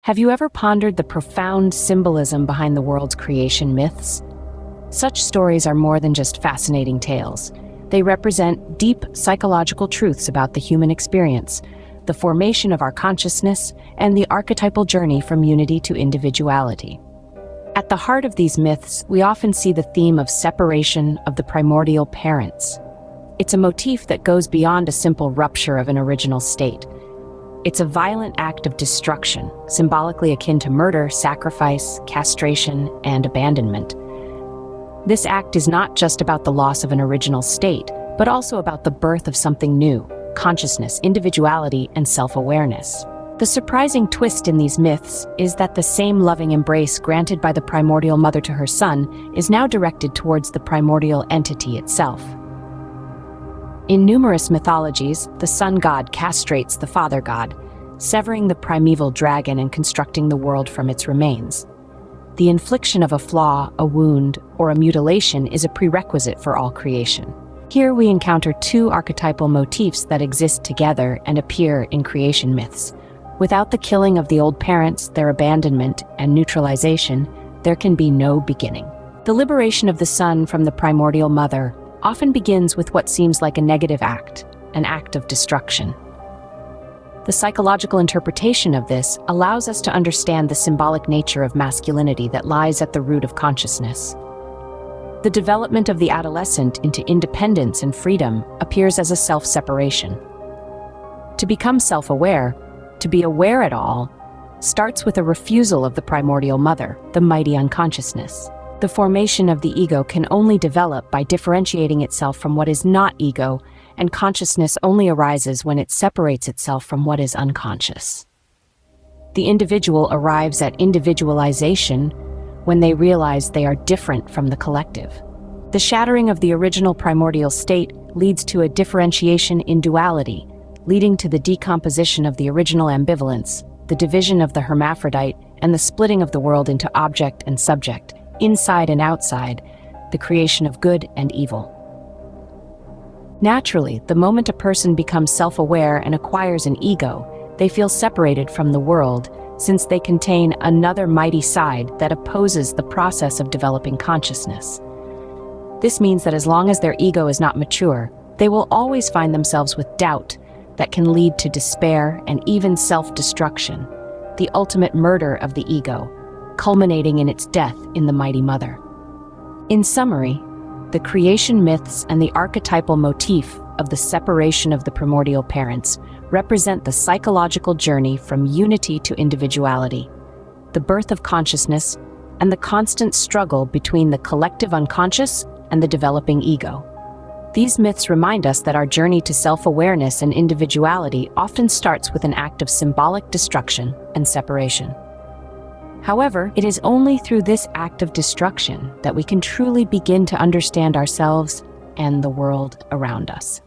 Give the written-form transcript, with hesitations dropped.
Have you ever pondered the profound symbolism behind the world's creation myths? Such stories are more than just fascinating tales. They represent deep psychological truths about the human experience, the formation of our consciousness, and the archetypal journey from unity to individuality. At the heart of these myths, we often see the theme of separation of the primordial parents. It's a motif that goes beyond a simple rupture of an original state. It's a violent act of destruction, symbolically akin to murder, sacrifice, castration, and abandonment. This act is not just about the loss of an original state, but also about the birth of something new: consciousness, individuality, and self-awareness. The surprising twist in these myths is that the same loving embrace granted by the primordial mother to her son is now directed towards the primordial entity itself. In numerous mythologies, the sun god castrates the father god, severing the primeval dragon and constructing the world from its remains. The infliction of a flaw, a wound, or a mutilation is a prerequisite for all creation. Here we encounter two archetypal motifs that exist together and appear in creation myths. Without the killing of the old parents, their abandonment, and neutralization, there can be no beginning. The liberation of the son from the primordial mother often begins with what seems like a negative act, an act of destruction. The psychological interpretation of this allows us to understand the symbolic nature of masculinity that lies at the root of consciousness. The development of the adolescent into independence and freedom appears as a self-separation. To become self-aware, to be aware at all, starts with a refusal of the primordial mother, the mighty unconsciousness. The formation of the ego can only develop by differentiating itself from what is not ego, and consciousness only arises when it separates itself from what is unconscious. The individual arrives at individualization when they realize they are different from the collective. The shattering of the original primordial state leads to a differentiation in duality, leading to the decomposition of the original ambivalence, the division of the hermaphrodite, and the splitting of the world into object and subject, inside and outside, the creation of good and evil. Naturally, the moment a person becomes self-aware and acquires an ego, they feel separated from the world, since they contain another mighty side that opposes the process of developing consciousness. This means that as long as their ego is not mature, they will always find themselves with doubt that can lead to despair and even self-destruction, the ultimate murder of the ego, culminating in its death in the mighty mother. In summary, the creation myths and the archetypal motif of the separation of the primordial parents represent the psychological journey from unity to individuality, the birth of consciousness, and the constant struggle between the collective unconscious and the developing ego. These myths remind us that our journey to self-awareness and individuality often starts with an act of symbolic destruction and separation. However, it is only through this act of destruction that we can truly begin to understand ourselves and the world around us.